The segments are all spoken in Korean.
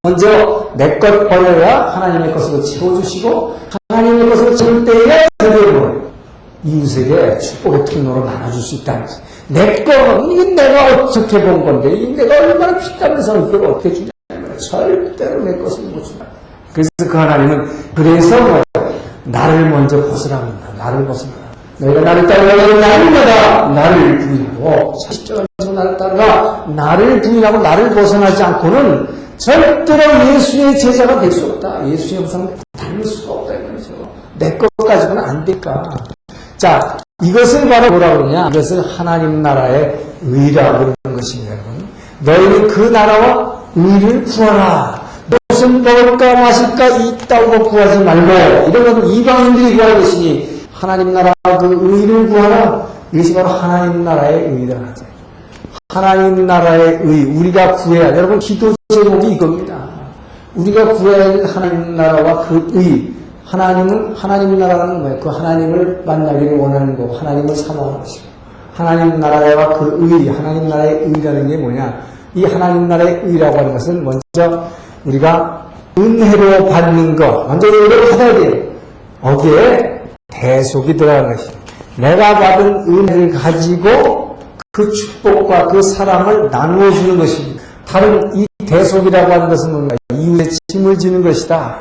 먼저 내 것 버려야 하나님의 것으로 채워주시고 하나님의 것으로 채울 때에 이웃에게 축복의 통로로 나눠줄 수 있다는 거죠. 내 거, 이건 내가 어떻게 본 건데, 이건 내가 얼마나 피땀에서 이걸 어떻게 주냐는 거예요. 절대로 내 것을 못 준다. 그래서 그 하나님은, 그래서 뭐예요? 나를 먼저 벗으랍니다. 나를 벗으라. 너희가 나를 따르면 날마다 나를 부인하고, 십자가에서 나를 따르라. 나를 부인하고 나를 벗어나지 않고는 절대로 예수의 제자가 될 수 없다. 예수의 형상을 닮을 수가 없다. 이거죠. 내 것 가지고는 안 될까. 자, 이것을 바로 뭐라고 그러냐? 이것을 하나님 나라의 의라고 그러는 것입니다, 여러분. 너희는 그 나라와 의를 구하라. 무슨 먹을까 마실까 있다고 구하지 말고, 이런 건 이방인들이 구할 것이니 하나님 나라 그 의를 구하라. 이것이 바로 하나님 나라의 의다. 하나님 나라의 의, 우리가 구해야, 여러분 기도 제목이 이겁니다. 우리가 구해야 할 하나님 나라와 그 의, 하나님 나라는 뭐예요? 그 하나님을 만나기를 원하는 거, 하나님을 사모하는 것이고, 하나님 나라와 그 의, 하나님 나라의 의라는 게 뭐냐? 이 하나님 나라의 의라고 하는 것은 먼저 우리가 은혜로 받는 것, 먼저 은혜를 받아야 돼요. 거기에 대속이 들어가는 것이에요. 내가 받은 은혜를 가지고 그 축복과 그 사랑을 나누어 주는 것입니다. 다른 이 대속이라고 하는 것은 뭔가 이웃의 짐을 지는 것이다.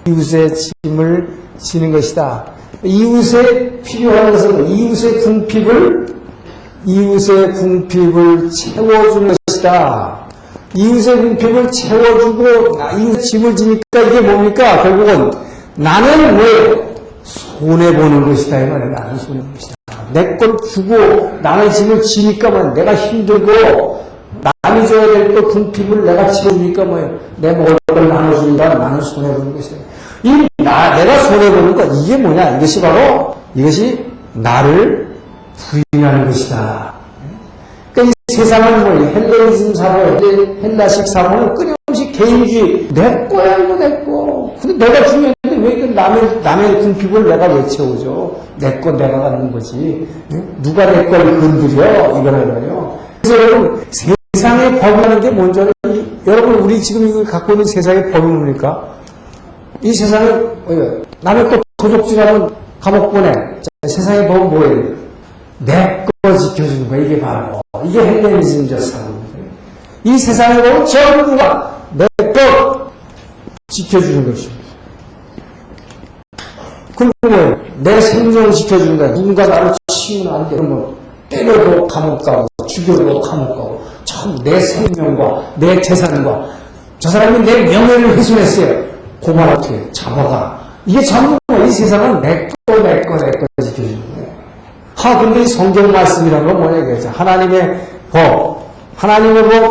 이웃의 짐을 지는 것이다. 이웃에 필요한 것은 이웃의 궁핍을 채워주는 것이다. 이웃의 궁핍을 채워주고 이웃의 짐을 지니까 이게 뭡니까? 결국은 나는 왜 손해보는 것이다. 이 말이야. 나는 손해보는 것이다. 내 걸 주고 나의 짐을 지니까 뭐 내가 힘들고 남이 줘야 될 것 궁핍을 내가 채워주니까 뭐예요? 내 먹을 걸 나눠준다. 나는 손해보는 것이다. 내가 손해보는 것, 이게 뭐냐? 이것이 나를 부인하는 것이다. 그러니까 이 세상은 뭐예요? 헬레니즘 사고, 헬라식 사고는 끊임없이 개인주의. 내 거야, 이거 내 거. 근데 내가 중요한데 왜 그 남의 궁핍을 내가 왜 채우죠? 내 거 내가 갖는 거지. 누가 내 걸 건드려? 이거라는 거예요. 그래서 여러분, 세상의 법이라는 게 뭔지 알아요? 여러분, 우리 지금 이걸 갖고 있는 세상의 법이 뭡니까? 이 세상에 남의 것 도둑질하면 감옥 보내. 자, 세상의 법은 뭐예요? 내 거 지켜주는 거야. 이게 바로 이게 헬레니즘적 사고입니다. 이 세상의 법은 전부가 내 것 지켜주는 것입니다. 그리고 뭐예요? 내 생명을 지켜주는 거야. 누군가 나를 치면 안 돼. 그러면 때려도 감옥 가고 죽여도 감옥 가고 참 내 생명과 내 재산과 저 사람이 내 명예를 훼손했어요. 고만 어떻게 잡아가. 이게 전부 이 세상은 내 거 지켜주는 거예요. 근데 이 성경 말씀이라는 건 뭐냐 이거죠. 하나님의 법,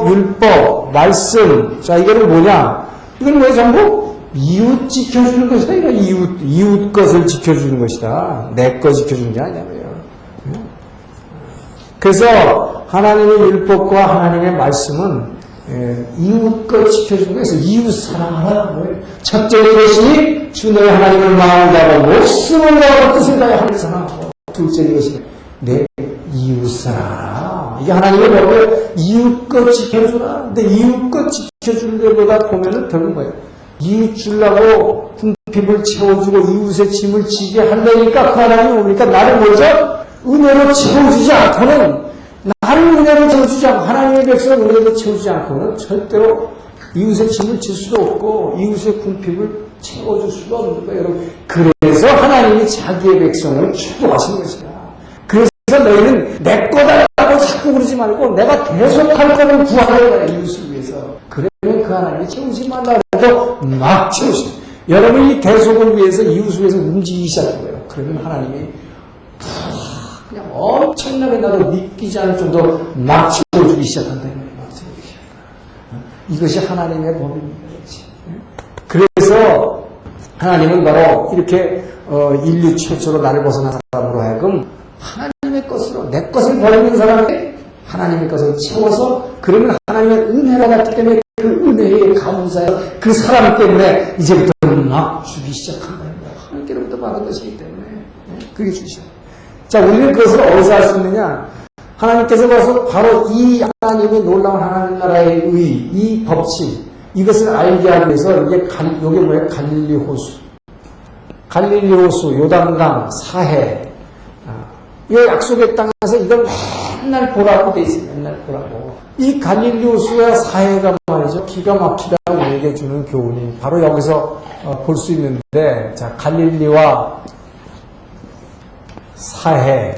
율법, 말씀. 자, 이거는 뭐냐? 이건 왜 전부 이웃 지켜주는 것이다. 이거 이웃 것을 지켜주는 것이다. 내 거 지켜주는 게 아니냐고요. 그래서 하나님의 율법과 하나님의 말씀은 이웃 것 지켜주는 거에서 이웃 사랑하라. 첫째 이것이 주 너의 하나님을 마음을 다하고 목숨을 다하고 뜻을 다하여 하나님을 사랑하고, 둘째 이것이 내 이웃 사랑하라. 이게 하나님의 법을 이웃 것 지켜주라. 근데 이웃 것 지켜주는 데보다 보면은 결국 뭐예요? 이웃 주려고 궁핍을 채워주고 이웃의 짐을 지게 하려니까 그 하나님이 뭡니까? 나를 먼저 은혜로 채워주지 않고는, 나를 은혜로 채워주지 않고, 하나님의 백성을 은혜로 채워주지 않고는 절대로 이웃의 짐을 질 수도 없고 이웃의 궁핍을 채워줄 수도 없는 거예요, 여러분. 그래서 하나님이 자기의 백성을 축복하신 것이다. 그래서 너희는 내 거다라고 자꾸 그러지 말고 내가 계속할 거는 구하는 거야, 이웃을 위해서. 그러면 그 하나님이 채우지 말라 해서 막 채우시고, 여러분이 대속을 위해서 이웃을 위해서 움직이기 시작한 거예요. 그러면 하나님이 그냥 엄청나게 나도 믿기지 않을 정도로 막 채워주기 시작한다. 이것이 하나님의 법입니다. 그래서 하나님은 바로 이렇게 인류 최초로 나를 벗어난 사람으로 하여금 하나님의 것으로, 내 것을 버리는 사람에게 하나님의 것을 채워서, 그러면 하나님의 은혜가 갔기 때문에 그 은혜에 감사해서 그 사람 때문에 이제부터 막 주기 시작한다. 하나님께로부터 받은 것이기 때문에 그게 주시죠. 자, 우리는 그것을 어디서 할 수 있느냐? 하나님께서 바로 이 하나님의 놀라운 하나님 나라의 의, 이 법칙, 이것을 알게 하기 위해서 이게 요게 뭐예요? 갈릴리 호수. 갈릴리 호수, 요단강, 사해. 이 약속의 땅에서 이걸 맨날 보라고 돼 있어요. 맨날 보라고. 이 갈릴리 호수와 사해가 말이죠. 기가 막히다고 우리에게 주는 교훈이 바로 여기서 볼 수 있는데, 자, 갈릴리와 사해.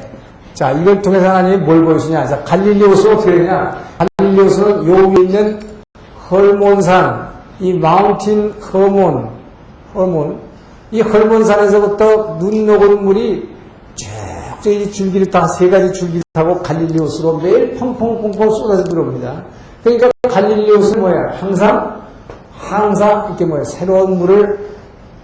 자, 이걸 통해서 하나님이 뭘 보여주냐. 자, 갈릴리 호수 어떻게 되냐. 갈릴리 호수는 요 위에 있는 헐몬산, 이 마운틴 헐몬, 이 헐몬산에서부터 눈 녹은 물이 쭉 이 줄기를 다 세 가지 줄기를 타고 갈릴리 호수로 매일 펑펑펑펑 쏟아져 들어옵니다. 그러니까 갈릴리 호수는 뭐야? 항상 이렇게 뭐야? 새로운 물을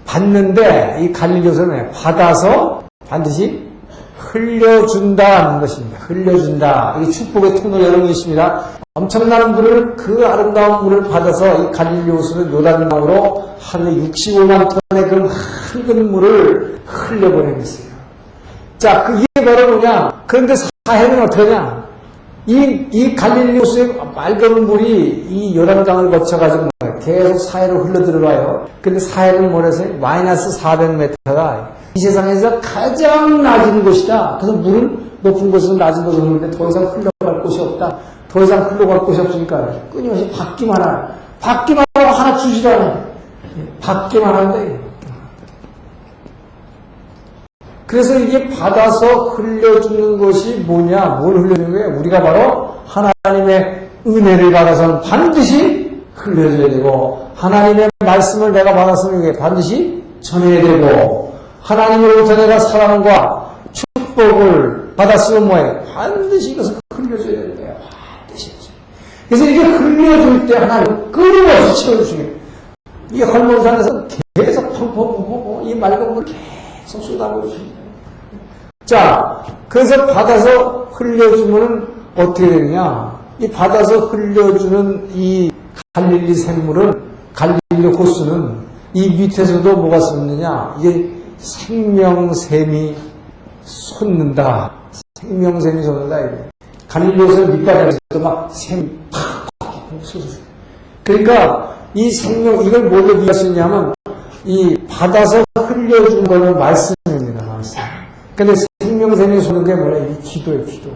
받는데 이 갈릴리 호수는 뭐야? 받아서 반드시 흘려준다는 것입니다. 흘려준다. 이게 축복의 통로 여러 있습니다. 엄청난 물을, 그 아름다운 물을 받아서 이 갈릴리 호수는 요단강으로 하루에 65만 톤의 그 맑은 물을 흘려보내겠어요. 자, 이게 바로 뭐냐? 그런데 사해는 어떻게 하냐? 이 갈릴리 호수의 맑은 물이 이 요단강을 거쳐가지고 계속 사해로 흘러 들어가요. 근데 사해는 뭐라서 마이너스 400m가 이 세상에서 가장 낮은 곳이다. 그래서 물은 높은 곳은 낮은 곳으로 흐르는데 더 이상 흘러갈 곳이 없다. 더 이상 흘러갈 곳이 없으니까 끊임없이 받기만 하라. 받기만 하고 하나 주지도 않아. 받기만 한다. 그래서 이게 받아서 흘려주는 것이 뭐냐? 뭘 흘려주는 거예요? 우리가 바로 하나님의 은혜를 받아서는 반드시 흘려줘야 되고, 하나님의 말씀을 내가 받았으면 이게 반드시 전해야 되고, 하나님으로부터 내가 사랑과 축복을 받았으면 뭐예요? 반드시 이것을 흘려줘야 되는 거예요. 반드시. 그래서 이게 흘려줄 때 하나님 끊임없이 채워주시게. 이 헐몬산에서 계속 펑펑펑펑 이 맑은 물을 계속 쏟아부어주십니다. 자, 그래서 받아서 흘려주면 어떻게 되느냐? 이 받아서 흘려주는 이 갈릴리 샘물은, 갈릴리 호수는 이 밑에서도 뭐가 솟느냐? 이게 생명샘이 솟는다. 생명샘이 솟는다. 갈릴리 호수 밑바닥에서도 막 샘이 팍 솟았어요. 그러니까 이 생명, 이걸 뭘로 비할 수 있냐면 이 받아서 흘려준 거는 말씀입니다. 말씀. 근데 생명샘이 솟는 게 뭐냐? 이 기도예요, 기도.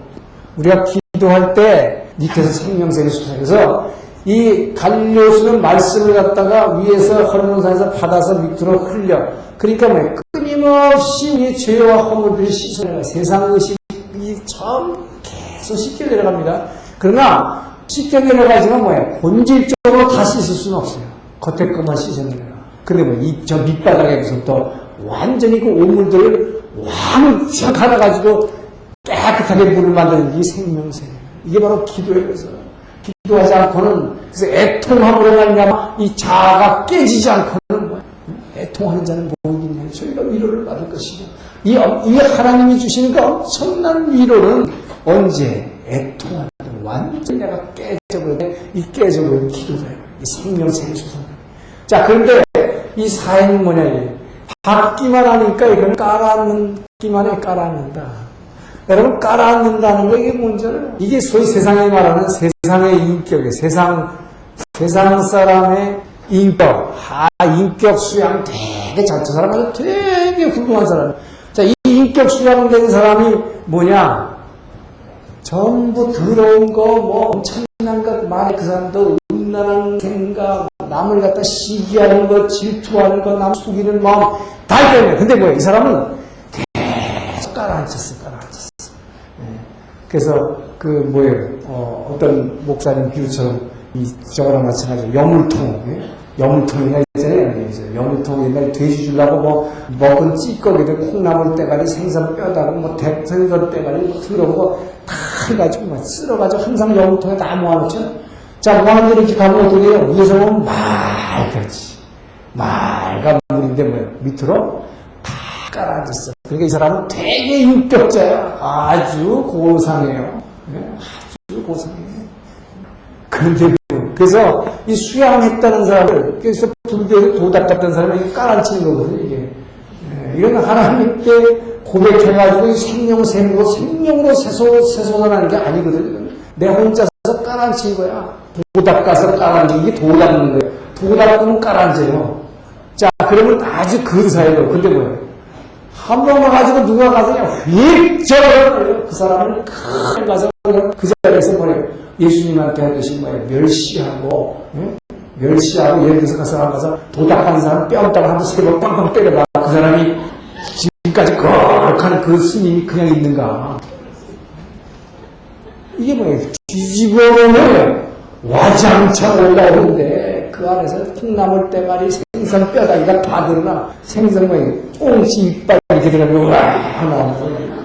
우리가 기도할 때 밑에서 생명샘이 솟아요. 그래서 이 갈릴리 호수는 말씀을 갖다가 위에서 헐몬산에서 받아서 밑으로 흘려. 그러니까 뭐예요? 끊임없이 우리의 죄와 허물들이 씻어내려가요. 세상 의식이 참 계속 씻겨 내려갑니다. 그러나 씻겨 내려가지만 뭐예요? 본질적으로 다 씻을 수는 없어요. 겉에 것만 씻어내려가. 근데 뭐 저 밑바닥에서부터 완전히 그 오물들을 왕창 갈아가지고 깨끗하게 물을 만드는 이 생명샘이에요. 이게 바로 기도예요. 그래서 기도하지 않고는, 그래서 애통함으로 말미암아 이 자아가 깨지지 않고는 뭐야? 애통하는 자는 복이 있냐? 저희가 위로를 받을 것이고, 이 하나님이 주시는 그 엄청난 위로는 언제? 애통하는, 완전히 내가 깨져버려. 이 깨져버린 기도예요. 이 생명샘이 솟아나요. 자, 그런데 이 사행은 뭐냐? 받기만 하니까 이걸 깔아앉기만 해, 깔아앉는다. 여러분, 깔아앉는다는 거 이게 뭔지 알아요? 이게 소위 세상에 말하는 세상의 인격이에요. 세상 사람의 인격. 인격 수양 되게 잘, 저 사람은 되게 훌륭한 사람. 자, 이 인격 수양된 사람이 뭐냐? 전부 더러운 거, 뭐 엄청난 것, 말에 그 사람도 음란한 생각, 남을 갖다 시기하는 것, 질투하는 것, 남 속이는 마음, 다 있거든요. 근데 뭐야? 이 사람은 계속 깔아앉혔어. 그래서 어떤 목사님 비유처럼 저거랑 마찬가지로 여물통이나 있잖아요. 여물통 옛날에 돼지 주려고 뭐 먹은 찌꺼기들, 콩나물 때가리, 생선 뼈다고 뭐 생선 때가리, 뭐 더러운 거 다 해가지고 막 쓸어가지고 항상 여물통에 다 모아놓죠. 자, 모아놓는데 이렇게 가면 어떻게 해요? 위에서 보면 맑았지. 맑은 물인데 뭐예요? 밑으로 다 깔아앉았어. 그러니까 이 사람은 되게 인격자야. 아주 고상해요. 아주 고상해요. 그래서 이 수양했다는 사람을, 그래서 불교에서 도닥갔던 사람을 깔아앉히는 거거든요, 이게. 이건 하나님께 고백해가지고 생명으로 세솟아나는 게 아니거든요. 내 혼자서 깔아앉힌 거야. 도닥가서 깔아앉힌 게 도닦는 거예요. 도닦으면 깔아앉아요. 자, 그러면 아주 근사해요. 근데 뭐예요? 한 번만 가지고 누가 가서 그냥 휙 저어버려요. 그 사람을 큰 가서 그 자리에서 뭐예요? 예수님한테 하듯이 뭐예요? 멸시하고, 응? 멸시하고, 예를 들어서 그 사람 가서 도닥한 사람 뺨딱 한번 세 번 빵빵 때려봐. 그 사람이 지금까지 거룩한 그 스님이 그냥 있는가? 이게 뭐예요? 뒤집어보면 와장창 올라오는데 그 안에서 콩나물 때말이 생선 뼈다귀가 다 드러나 생선 뭐예요? 꽁치 이빨 이렇게 들어가면 와 나오는 거예요.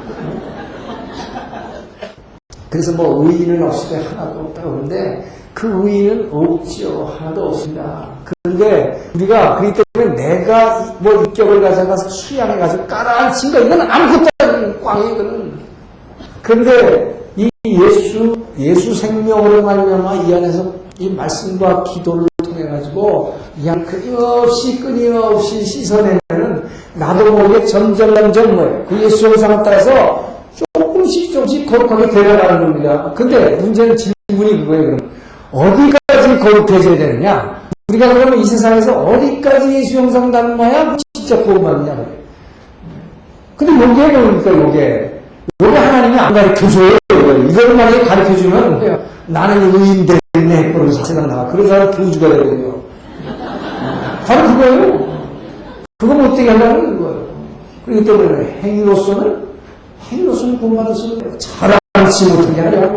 그래서 뭐 의인은 없을 때 하나도 없다고 그러는데 그 의인은 없지요. 하나도 없습니다. 그런데 우리가 그렇기 때문에 내가 뭐 인격을 가져가서 수양해가지고 깔아앉힌 거 이건 아무것도 아닌 꽝이에요. 이거는. 그런데 이 예수 생명으로 말미암아 이 안에서 이 말씀과 기도를 통해 가지고 그냥 끊임없이 씻어내면은 나도 모르게 점점 뭐예요? 그 예수 형상을 따라서 조금씩 거룩하게 되어가는 겁니다. 근데 문제는 질문이 그거예요. 그럼 어디까지 거룩해져야 되느냐? 우리가 그러면 이 세상에서 어디까지 예수 형상 닮아야 진짜 구원받느냐? 근데 요게 뭡니까? 요게 하나님이 안 가르쳐줘요. 이걸 만약에 가르쳐주면 나는 의인 되네. 그러면서 세상 나가. 그런 사람 교주가 되거든요. 바로 그거예요. 그거 못되게 하려는 거예요. 그렇기 때문에 행위로서는 구원받을 수 있는 잘하지 못한 게 아니라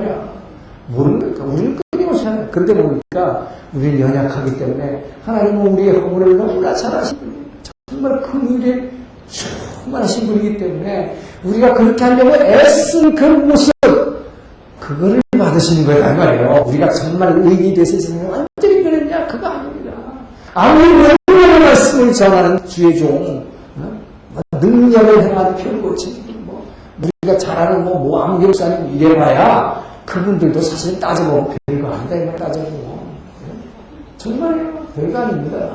모르니까 우리는 끊임없이 하는. 그런데 뭡니까? 우리는 연약하기 때문에 하나님은 우리의 허물을 너무나 잘하시고 정말 큰 일에 충만하신 분이기 때문에 우리가 그렇게 하려고 애쓴 그 모습 그거를 받으시는 거예요. 그 말이에요. 우리가 정말 의인이 돼서 세상에 완전히 변했냐? 그거 아닙니다. 아무리 능력의 말씀을 전하는 주의 종, 능력을 행하는 별고치, 우리가 잘하는 암교사님 이래봐야 그분들도 사실 따져보면 별거 아니다. 이 말 따져보면. 정말 별거 아닙니다.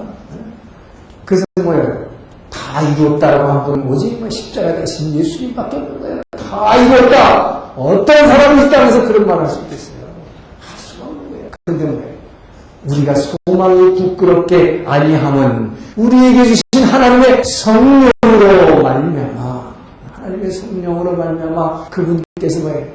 그래서 뭐예요? 다 이뤘다라고 한 건 뭐지? 십자가 대신 예수님밖에 없는 거예요. 다 이뤘다! 어떤 사람이 이 땅에서 그런 말 할 수 있겠어요? 할 수가 없는 거예요. 그런데 뭐예요? 우리가 소망이 부끄럽게 아니함은 우리에게 주신 하나님의 성령으로 말미암아 하나님의 성령으로 말미암아 그분께서 뭐예요?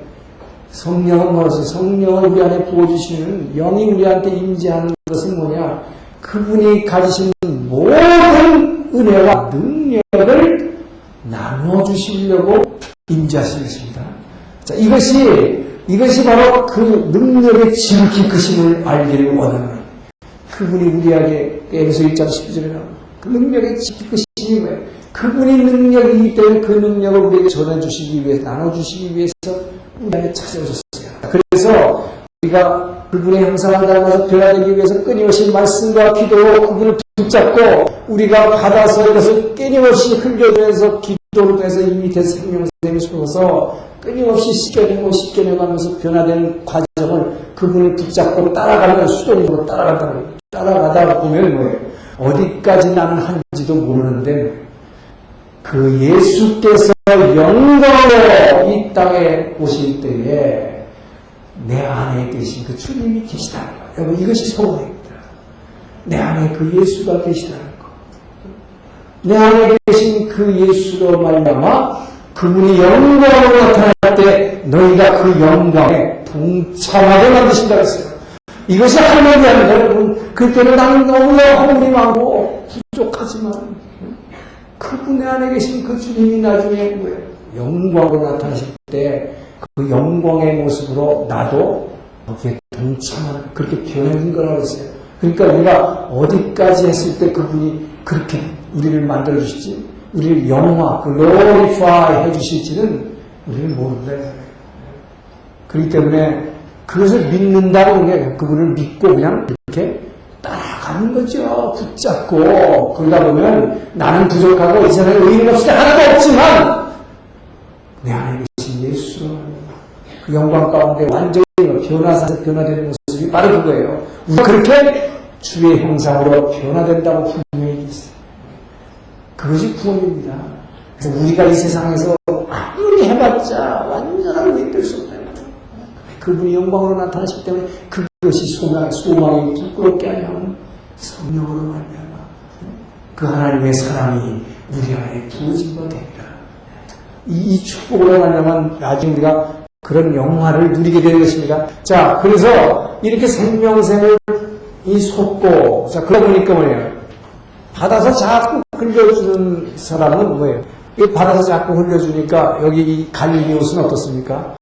성령은 무엇이에요? 성령을 우리 안에 부어주시는 영이 우리한테 임재하는 것은 뭐냐? 그분이 가지신 모든 은혜와 능력을 나눠주시려고 임재하신 것입니다. 자, 이것이 바로 그 능력의 지극히 크심을 알기를 원하는 그분이 우리에게 에베소 1장 12절에 나오는 그 능력의 지극히 크심이 뭐예요? 그분이 능력이기 때문에 그 능력을 우리에게 전해주시기 위해서 나눠주시기 위해서 우리 안에 찾아오셨어요. 그래서 우리가 그분의 형상을 닮아서 변화되기 위해서 끊임없이 말씀과 기도로 그분을 붙잡고 우리가 받아서 이것을 끊임없이 흘려주면서 기도를 통해서 이 밑에서 생명샘이 솟아서 끊임없이 씻겨내가면서 변화되는 과정을 그분을 붙잡고 따라가면 수동적으로 따라가다 보면 뭐예요? 어디까지 나는 한지도 모르는데 그 예수께서 영광으로 이 땅에 오실 때에 내 안에 계신 그 주님이 계시다는 거예요. 여러분 이것이 소망입니다. 내 안에 그 예수가 계시다는 거. 내 안에 계신 그 예수로 말미암아 그분이 영광으로 나타날 때 너희가 그 영광에 동참하게 만드신다고 했어요. 이것이 하나님이 아니라 여러분 그때는 나는 너무나 허물이 많고 부족하지만 그분의 안에 계신 그 주님이 나중에 뭐예요? 영광으로 나타나실 때 그 영광의 모습으로 나도 거기에 동참하는 그렇게 변해진 거라고 했어요. 그러니까 우리가 어디까지 했을 때 그분이 그렇게 우리를 만들어 주실지 우리를 영화, 글로리파이 해주실지는 우리는 모른다. 그렇기 때문에 그것을 믿는다고 그냥 그분을 믿고 그냥 이렇게 따라가는 거죠. 붙잡고 그러다 보면 나는 부족하고 이 세상에 의인 없을 때 하나도 없지만 내 안에 계신 예수 그 영광 가운데 완전히 변화되는 모습이 바로 그거예요. 우리가 그렇게 주의 형상으로 변화된다고 분명히 있어요. 그것이 구원입니다. 그래서 우리가 이 세상에서 아무리 해봤자 완전한 의인 될 수 없다. 그분이 영광으로 나타나시기 때문에 그것이 소망이 부끄럽게 하면 성령으로 말미암아 그 하나님의 사랑이 우리 안에 부어진 바 되리라. 이 축복으로 말미암아 나중에 우리가 그런 영화를 누리게 되는 것입니다. 자, 그래서 이렇게 생명샘을 솟고, 자, 그러다 보니까 뭐예요? 받아서 자꾸 흘려주는 사람은 뭐예요? 이 받아서 자꾸 흘려주니까 여기 이 갈릴리 옷은 어떻습니까?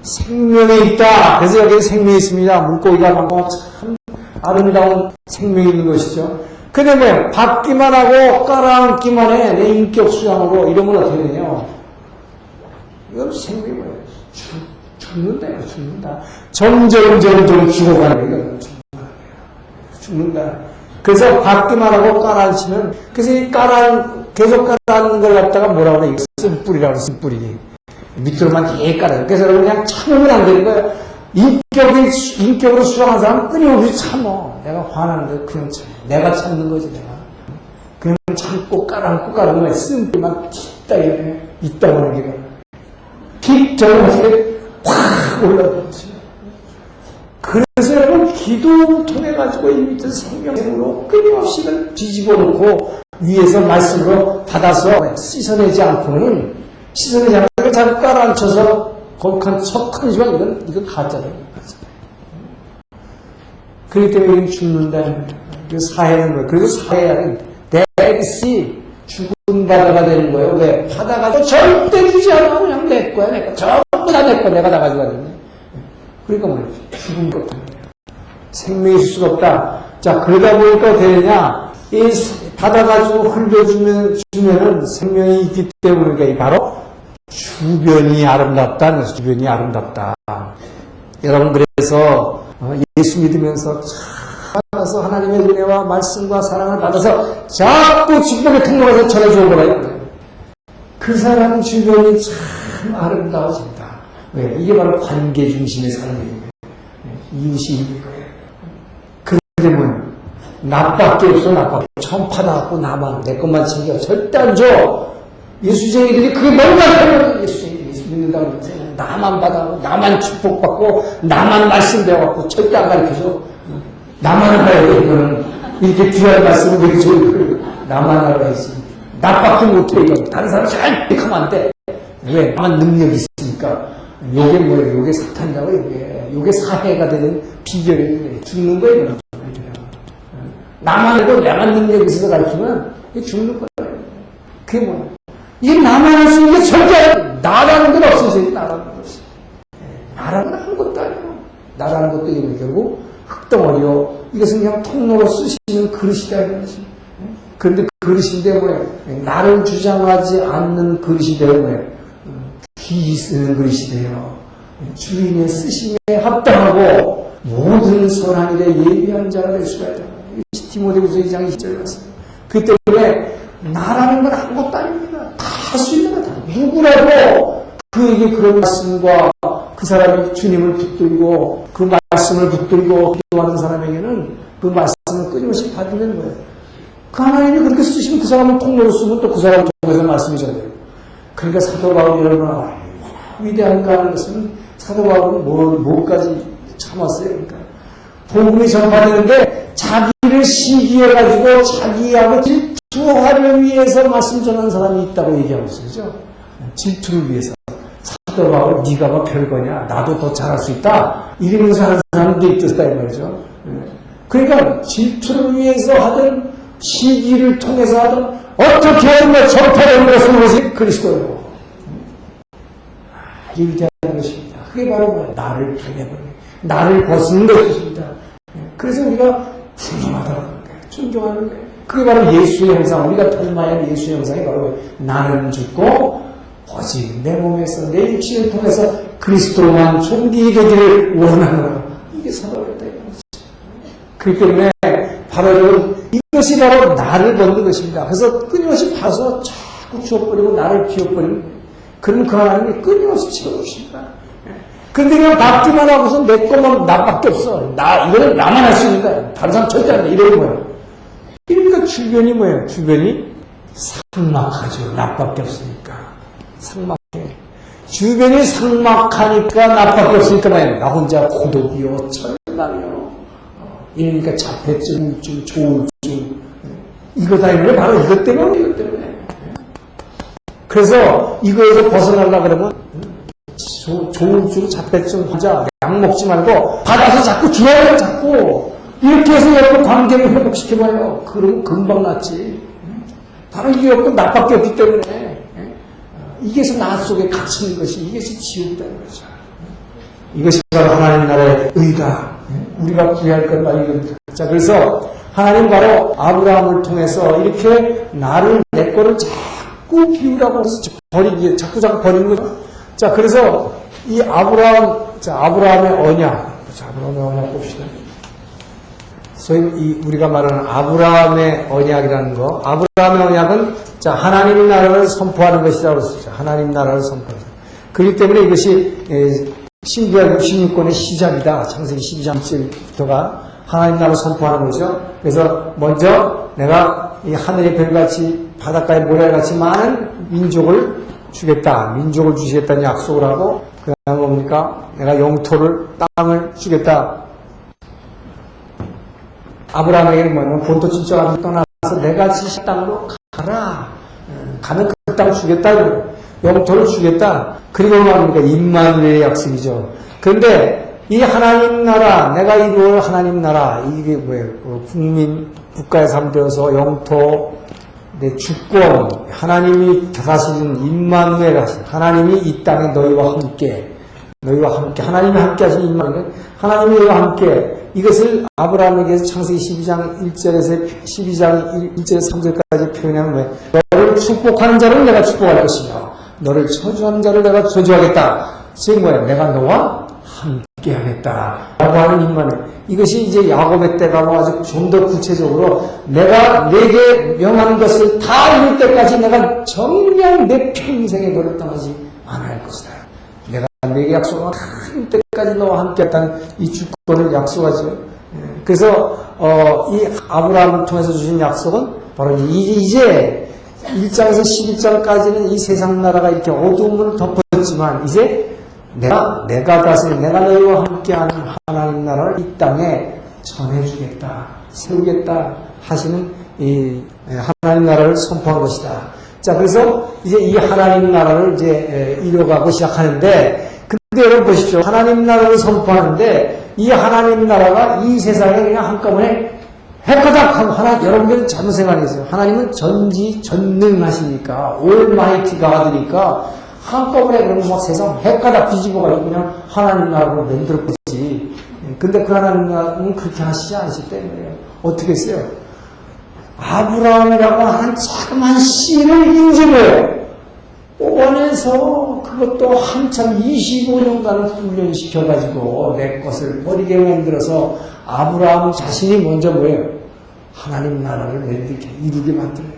생명이 있다. 그래서 여기 생명이 있습니다. 물고기가 많고 참 아름다운 생명이 있는 것이죠. 근데 뭐예요? 받기만 하고 깔아앉기만 해. 내 인격 수양으로 이러면 어떻게 되냐? 이건 생명이 뭐예요? 죽는다. 점점 죽어가는 거예요. 죽는다. 그래서 받기만 하고 깔아앉히면, 그래서 이 계속 깔아앉는 걸 갖다가 뭐라고 그래? 쓴뿌리라고 그래, 쓴뿌리. 밑으로만 계속 깔아요. 그래서 여러분 그냥 참으면 안 되는 거예요. 인격으로 수용한 사람은 끊임없이 참어. 내가 화나는데 그냥 참어. 내가 참는 거지, 내가. 그냥 참고 깔아앉고 깔아앉으면 쓴뿌리만 있다고 하는 게. 픽 확 올라오죠. 그래서 여러분 기도를 통해 가지고 이 밑에 생명으로 끊임없이 뒤집어 놓고 위에서 말씀으로 받아서 씻어내지 않고는 자꾸 깔아앉혀서 거룩한 척하지만 이건 가짜예요. 그렇기 때문에 이건 죽는다. 그 사해는 거예요. 그리고 사해는 대시 죽은 바다가 되는 거예요. 왜? 바다가 절대 주지 않아. 그냥 내 거야, 내 거. 전부 다 내 거. 내가 다 가져가는데. 그러니까 뭐예요? 죽은 것 같아요. 생명이 있을 수가 없다. 자, 그러다 보니까 어떻게 되냐? 이 받아가지고 흘려주면은 생명이 있기 때문에 바로 주변이 아름답다는 것이 주변이 아름답다. 여러분, 그래서 예수 믿으면서 받아서 하나님의 은혜와 말씀과 사랑을 받아서 자꾸 주변에 통로가서 전해주는 거예요. 그 사람 주변이 참 아름다워진다. 왜? 이게 바로 관계 중심의 삶이에요. 이웃이 있는 거예요. 그런데 뭐예요? 나밖에 없어, 나밖에. 처음 받아갖고 나만, 내 것만 챙겨. 절대 안 줘. 예수쟁이들이 그게 뭔가 하면 예수쟁이들이 예수 믿는다고 그러면서 나만 받아갖고, 나만 축복받고, 나만 말씀 배워갖고, 절대 안 가르쳐줘. 나만 알아야 돼, 이거는. 이렇게 귀한 말씀을 되게 좋은 거예요. 나만 알아야지. 나밖에 못해, 이거. 다른 사람 잘 하면 안 돼. 왜? 나만 능력이 있으니까. 요게 뭐예요? 요게 사탄이라고, 요게 사해가 되는 비결이 죽는 거예요, 이거는. 나만 알고 내만 능력이 있어서 가르치면 이게 죽는 거예요. 그게 뭐야? 이게 나만 할 수 있는 게 절대 나라는 건 없어져요. 나라는 건 없어요. 나라는 건 아무것도 아니에요. 나라는 것도 이거 결국 흙덩어리요. 이것은 그냥 통로로 쓰시는 그릇이다. 그런데 그릇인데 뭐예요? 나를 주장하지 않는 그릇이 되어 뭐예요? 귀 쓰는 그릇이 돼요. 주인의 쓰심에 합당하고 모든 선한 일에 예비한 자가 될 수가 있다. 디모데후서 2장 20절에 봤습니다. 그 때문에 나라는 건 아무것도 아닙니다. 다 할 수 있는 거다. 누구라도 그에게 그런 말씀과 그 사람이 주님을 붙들고 그 말씀을 붙들고 기도하는 사람에게는 그 말씀을 끊임없이 받는 거예요. 그 하나님이 그렇게 쓰시면 그 사람을 통로로 쓰면 또 그 사람을 통해서 말씀이 전해요. 그러니까 사도 바울이 얼마나 위대한가 하는 것은 사도 바울은 뭐까지 참았어요. 그러니까 복음이 전파되는데 자기를 시기해가지고 자기하고 질투하를 위해서 말씀 전하는 사람이 있다고 얘기하고 있어요. 그죠? 질투를 위해서. 사도 바울, 네가 뭐 별거냐? 나도 더 잘할 수 있다? 이러면서 하는 사람도 있었다, 이 말이죠. 그러니까 질투를 위해서 하든 시기를 통해서 하든 어떻게 하든 전파되는 것은 그리스도예요. 이게 위대한 것입니다. 그게 바로 뭐예요? 나를 보내버려요. 나를 벗은 것입니다. 그래서 우리가 존경하다고 하는 거예요. 존경하는 거예요. 그게 바로 예수의 형상, 우리가 닮아야 예수의 형상이 바로 나는 죽고 오직 내 몸에서 내 육신을 통해서 그리스도만 존귀되기를 원하노라. 이게 살아있다 이거죠. 그렇기 때문에 바로 이것이 바로 나를 벗는 것입니다. 그래서 끊임없이 봐서 자꾸 지워버리고 나를 비워버리는 거예요. 그러면 그 하나님이 끊임없이 지워주십니다. 근데 그냥 받기만 하고서 내 것만 나밖에 없어. 이거는 나만 할 수 있는 거야. 다른 사람 절대 안 돼. 이러는 거야. 그러니까 주변이 뭐예요? 주변이 삭막하죠. 나밖에 없으니까. 삭막해. 주변이 삭막하니까 나밖에 없으니까 말이야. 나 혼자 고독이요, 절망이요. 이러니까 자폐증, 우울증, 조울증. 이거 다니는 게 바로 이것 때문에. 그래서 이거에서 벗어나려고 그러면 조울증, 자폐증 환자 약 먹지 말고 받아서 자꾸 주어요, 자꾸. 이렇게 해서 여러분 관계를 회복시켜봐요. 그러면 금방 낫지. 다른 게 없고 나밖에 없기 때문에. 이게서 나 속에 갇히는 것이 이것이 지옥다는 거죠. 이것이 바로 하나님 나라의 의다. 우리가 구해야 할 건 바로 이겁니다. 자, 그래서 하나님 바로 아브라함을 통해서 이렇게 나를, 내 거를 자꾸 비우라고 해서 자꾸 버리는 거죠. 자, 그래서 이 아브라함의 언약. 자, 아브라함의 언약 봅시다. 소위 우리가 말하는 아브라함의 언약이라는 거. 아브라함의 언약은 자, 하나님 나라를 선포하는 것이라고 했었죠. 하나님 나라를 선포하는 것. 그렇기 때문에 이것이 신구약 66권의 시작이다. 창세기 12장 1절부터가 하나님 나라를 선포하는 거죠. 그래서 먼저 내가 이 하늘의 별같이 바닷가의 모래같이 많은 민족을 주겠다. 민족을 주시겠다는 약속을 하고 그 다음에 뭡니까? 내가 영토를, 땅을 주겠다. 아브라함에게는 뭐냐면 본토 친척을 떠나서 내가 지신 땅으로 가라. 가면 그 땅 주겠다. 영토를 주겠다. 그리고 말합니까? 임마누엘의 약속이죠. 그런데 이 하나님 나라, 내가 이루어 하나님 나라, 이게 뭐예요? 국가의 삶 되어서 영토, 내 주권, 하나님이 다스리는 임마누엘 하신, 하나님이 이 땅에 너희와 함께, 하나님이 함께 하신 임마누엘, 하나님이 너희와 함께, 이것을 아브라함에게서 창세기 12장 1절에서 12장 1절에서 3절까지 표현하면 뭐예요? 너를 축복하는 자를 내가 축복할 것이며 너를 저주하는 자를 내가 저주하겠다. 즉 뭐예요? 내가 너와 함께 하겠다. 라고 하는 임마누엘. 이것이 이제 야곱의 때 가고 아주 좀 더 구체적으로 내가 내게 명하는 것을 다 이룰 때까지 내가 정녕 내 평생에 너를 떠나지 않을 것이다. 내가 내게 약속한 큰 때까지 너와 함께 했다는 이 주권을 약속하죠. 그래서 이 아브라함을 통해서 주신 약속은 바로 이제 1장에서 11장까지는 이 세상 나라가 이렇게 어두움을 덮었지만 이제 내가 다스린 내가 너희와 함께하는 하나님 나라를 이 땅에 전해주겠다, 세우겠다 하시는 이 하나님 나라를 선포한 것이다. 자, 그래서 이제 이 하나님 나라를 이제 이뤄가고 시작하는데, 근데 여러분 보십시오. 하나님 나라를 선포하는데, 이 하나님 나라가 이 세상에 그냥 한꺼번에 해커닥 하고 여러분들 잘못 생각하세요. 하나님은 전지전능하시니까, 올마이티 가드니까, 한꺼번에 그러면 막 세상 해가닥 뒤집어가지고 그냥 하나님 나라로 만들었지. 근데 그 하나님 나라는 그렇게 하시지 않으실 때문에 어떻게 했어요? 아브라함이라고 하는 자그만 씨를 인증을 뽑아내서 그것도 한참 25년간을 훈련시켜가지고 내 것을 버리게 만들어서 아브라함 자신이 먼저 뭐예요? 하나님 나라를 이루게 만들어요.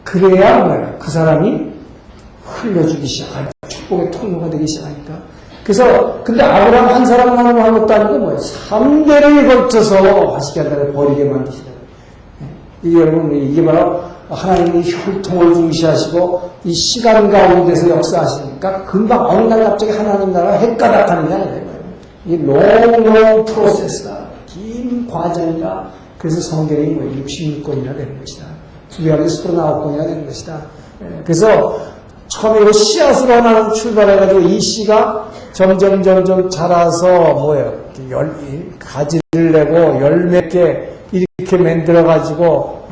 그래야 뭐예요? 그 사람이 흘려주기 시작하니까 축복의 통로가 되기 시작하니까. 그래서 근데 아브라함 한 사람만 한 것도 아니고 뭐예요? 3대를 걸쳐서 하시게 한다고 버리게 만드시다. 이게 여러분, 이게 바로 하나님의 혈통을 중시하시고 이 시간 가운데서 역사하시니까 금방 어느 날 갑자기 하나님 나라가 헷가닥하는 게 아니에요. 이게 롱 프로세스다. 긴 과정이다. 그래서 성경이 뭐 66권이나 되는 것이다. 구약에서 39권이나 되는 것이다. 그래서 처음에 이 씨앗으로 하나 출발해가지고 이 씨가 점점 자라서 뭐예요? 가지를 내고 열몇 개 이렇게 만들어가지고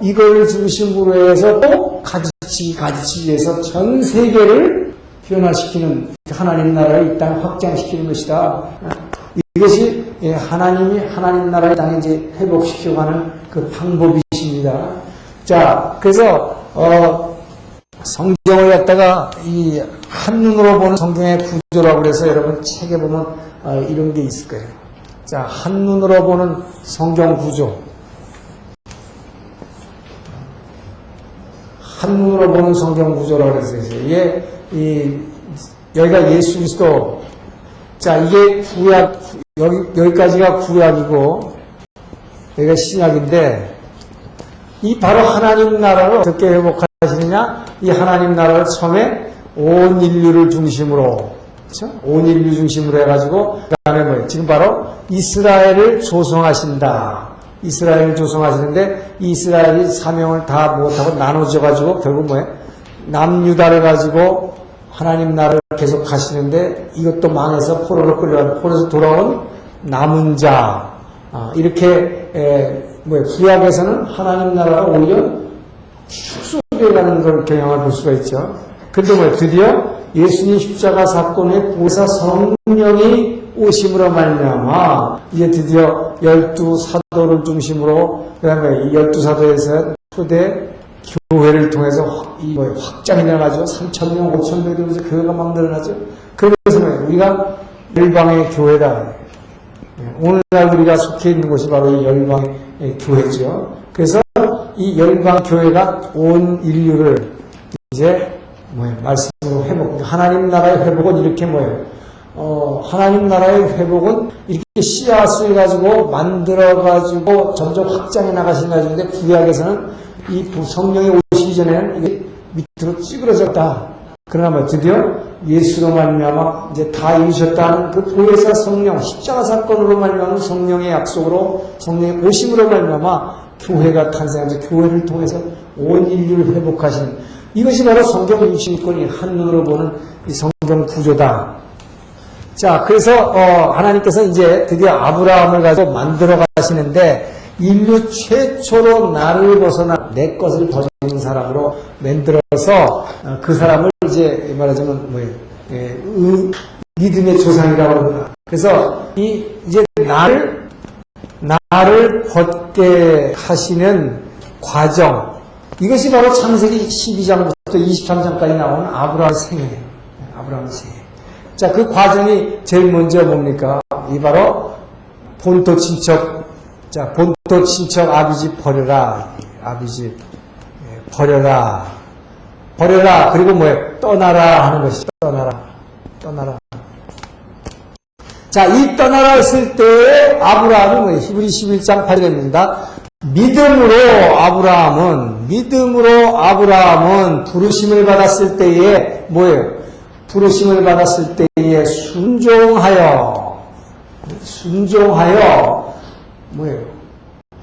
이걸 중심으로 해서 또 가지치기 위해서 전 세계를 변화시키는 하나님 나라를 이 땅에 확장시키는 것이다. 이것이 하나님 나라의 땅에 이제 회복시켜가는 그 방법이십니다. 자, 그래서 성경을 갖다가 이 한눈으로 보는 성경의 구조라고 그래서 여러분 책에 보면 이런 게 있을 거예요. 자, 한눈으로 보는 성경 구조. 한눈으로 보는 성경 구조라고 그랬어요. 이게 여기가 예수 그리스도. 자, 이게 구약, 여기까지가 구약이고 여기가 신약인데 이 바로 하나님 나라를 어떻게 회복하시느냐? 이 하나님 나라를 처음에 온 인류를 중심으로 그렇죠? 온 인류 중심으로 해가지고 그다음에 뭐예요? 지금 바로 이스라엘을 조성하신다. 이스라엘을 조성하시는데 이 이스라엘이 사명을 다 못하고 나눠져가지고 결국 뭐예요? 남유다를 가지고 하나님 나라를 계속 하시는데 이것도 망해서 포로로 끌려가고 포로에서 돌아온 남은 자 이렇게 구약에서는 하나님 나라가 오히려 축소되어가는 걸 경향을 볼 수가 있죠. 그런데 뭐예요? 드디어 예수님 십자가 사건의 보혜사 성령이 오심으로 말미암아 이제 드디어 12사도를 중심으로 그다음에 12사도에서 초대 교회를 통해서 확장이 나가지고 3,000명, 5,000명이 되면서 교회가 막 늘어나죠. 그래서 우리가 열방의 교회다. 오늘날 우리가 속해 있는 곳이 바로 이 열방의 교회죠. 그래서 이 열방 교회가 온 인류를 이제 말씀으로 회복, 하나님 나라의 회복은 이렇게 하나님 나라의 회복은 이렇게 씨앗을 가지고 만들어가지고 점점 확장해 나가신 가지고인데 구약에서는 이 성령이 오시기 전에는 이게 밑으로 찌그러졌다. 그러나 드디어 예수로 말미암아 이제 다 이루셨다는 그 보혜사 성령, 십자가 사건으로 말미암은 성령의 약속으로 성령의 오심으로 말미암아 교회가 탄생하면서 교회를 통해서 온 인류를 회복하시는 이것이 바로 성경 유신권이 한눈으로 보는 이 성경 구조다. 자, 그래서 하나님께서 이제 드디어 아브라함을 가지고 만들어 가시는데 인류 최초로 나를 벗어나 내 것을 버리는 사람으로 만들어서 그 사람을 이제 말하자면 믿음의 조상이라고 합니다. 그래서 이제 나를 벗게 하시는 과정 이것이 바로 창세기 12장부터 23장까지 나오는 아브라함 생애예요. 아브라함 생애. 자, 그 과정이 제일 먼저 뭡니까? 이 바로 본토 친척. 자, 본토 친척 아비집 버려라. 아비집 버려라. 버려라. 그리고 떠나라 하는 것이 떠나라. 자, 이 떠나라 했을 때 아브라함은 히브리 11장 8절입니다. 믿음으로 아브라함은 부르심을 받았을 때에 부르심을 받았을 때에 순종하여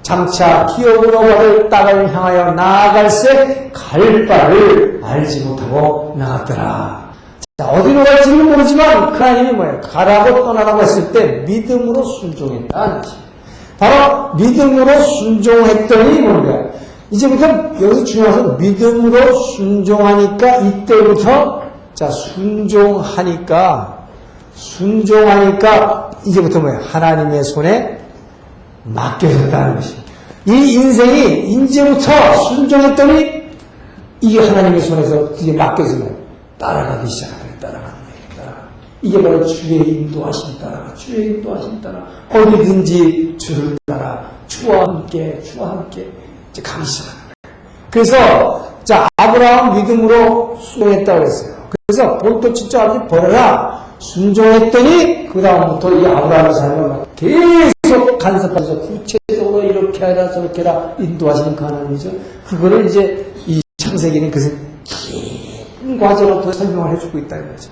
장차 기업으로 받을 땅을 향하여 나아갈새 갈 바를 알지 못하고 나갔더라. 자, 어디로 갈지는 모르지만 그 하나님이 가라고 떠나라고 했을 때 믿음으로 순종했다는 것입니다. 바로 믿음으로 순종했더니 뭡니까? 이제부터 여기서 중요한 것은 믿음으로 순종하니까 이때부터 자 순종하니까 이제부터 하나님의 손에 맡겨졌다는 것입니다. 이 인생이 이제부터 순종했더니 이게 하나님의 손에서 이제 맡겨지면 따라가기 시작하네. 이게 바로 주의 인도하심 따라 어디든지 주를 따라 주와 함께 이제 가기 시작하는 거예요. 그래서 자 아브라함 믿음으로 순종했다고 했어요. 그래서 본토 친척 아버지 버려라 순종했더니 그 다음부터 이 아브라함의 삶을 계속 간섭하면서 구체적으로 이렇게 하라 저렇게 하라 인도하시는 그 하나님이죠. 그거를 이제 이 창세기는 긴 과정을 통해 설명을 해주고 있다는 거죠.